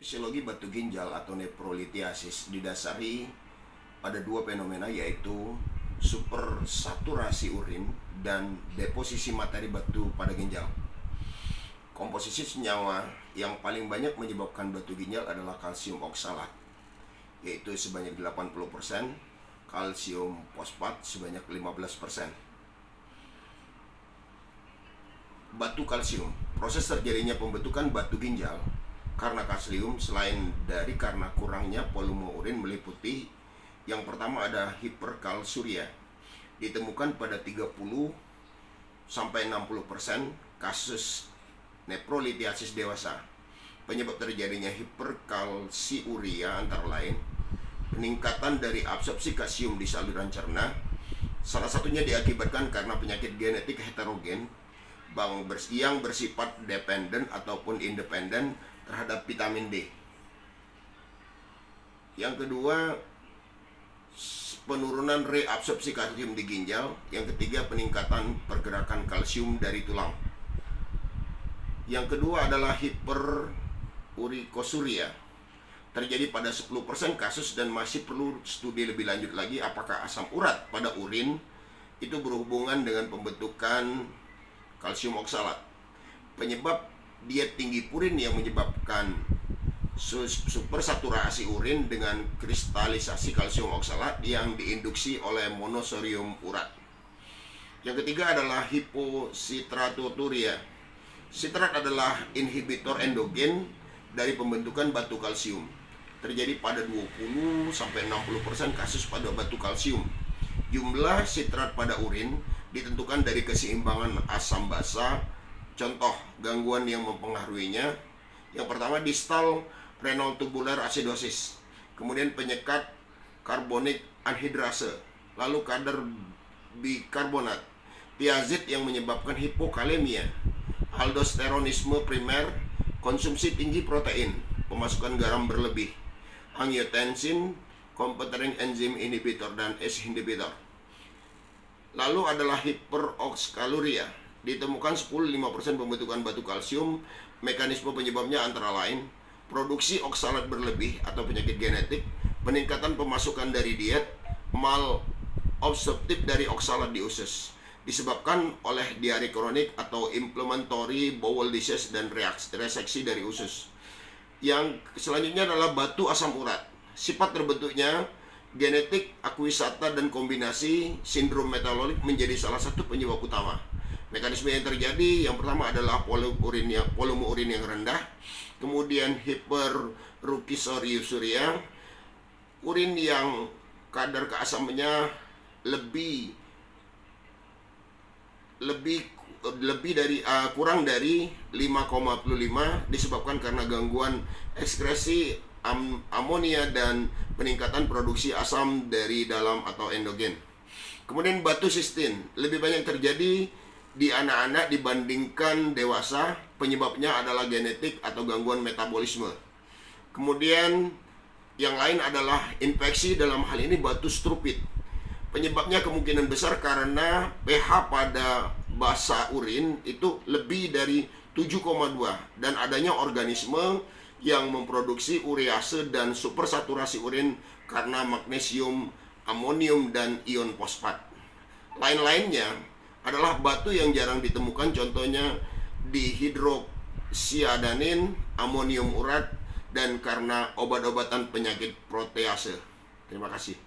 Fisiologi batu ginjal atau neprolitiasis didasari pada dua fenomena, yaitu supersaturasi urin dan deposisi materi batu pada ginjal. Komposisi senyawa yang paling banyak menyebabkan batu ginjal adalah kalsium oksalat, yaitu sebanyak 80%, kalsium fosfat sebanyak 15%. Batu kalsium. Proses terjadinya pembentukan batu ginjal karena kalsium selain dari karena kurangnya volume urin meliputi: yang pertama ada hiperkalsuria, ditemukan pada 30-60% kasus neprolitiasis dewasa. Penyebab terjadinya hiperkalsiuria antara lain peningkatan dari absorpsi kalsium di saluran cerna, salah satunya diakibatkan karena penyakit genetik heterogen yang bersifat dependen ataupun independen terhadap vitamin D. Yang kedua, penurunan reabsorpsi kalsium di ginjal. Yang ketiga, peningkatan pergerakan kalsium dari tulang. Yang kedua adalah hiperurikosuria, terjadi pada 10% kasus dan masih perlu studi lebih lanjut lagi apakah asam urat pada urin itu berhubungan dengan pembentukan kalsium oksalat. Penyebab diet tinggi purin yang menyebabkan supersaturasi urin dengan kristalisasi kalsium oksalat yang diinduksi oleh monosodium urat. Yang ketiga adalah hipositraturia. Sitrat adalah inhibitor endogen dari pembentukan batu kalsium. Terjadi pada 20-60% kasus pada batu kalsium. Jumlah sitrat pada urin ditentukan dari keseimbangan asam basa. Contoh gangguan yang mempengaruhinya: yang pertama, distal renal tubular acidosis, kemudian penyekat karbonik anhidrase, lalu kadar bikarbonat, tiazid yang menyebabkan hipokalemia, aldosteronisme primer, konsumsi tinggi protein, pemasukan garam berlebih, angiotensin, competition enzim inhibitor dan ACE inhibitor. Lalu adalah hiperoxaluria, ditemukan 10-5% pembentukan batu kalsium. Mekanisme penyebabnya antara lain produksi oksalat berlebih atau penyakit genetik, peningkatan pemasukan dari diet, malabsorptif dari oksalat di usus, disebabkan oleh diare kronik atau inflammatory bowel disease dan reseksi dari usus. Yang selanjutnya adalah batu asam urat. Sifat terbentuknya genetik, akuisata, dan kombinasi sindrom metalolik menjadi salah satu penyebab utama. Mekanisme yang terjadi, yang pertama adalah volume urin yang rendah, kemudian hiperurikosuria, urin yang kadar keasamannya kurang dari 5,5 disebabkan karena gangguan ekskresi amonia dan peningkatan produksi asam dari dalam atau endogen. Kemudian batu sistin lebih banyak terjadi di anak-anak dibandingkan dewasa. Penyebabnya adalah genetik atau gangguan metabolisme. Kemudian yang lain adalah infeksi, dalam hal ini batu strupit. Penyebabnya kemungkinan besar karena pH pada basa urin itu lebih dari 7,2 dan adanya organisme yang memproduksi urease dan supersaturasi urin karena magnesium, amonium, dan ion fosfat. Lain-lainnya adalah batu yang jarang ditemukan, contohnya dihidroksiadanin, amonium urat, dan karena obat-obatan penyakit protease. Terima kasih.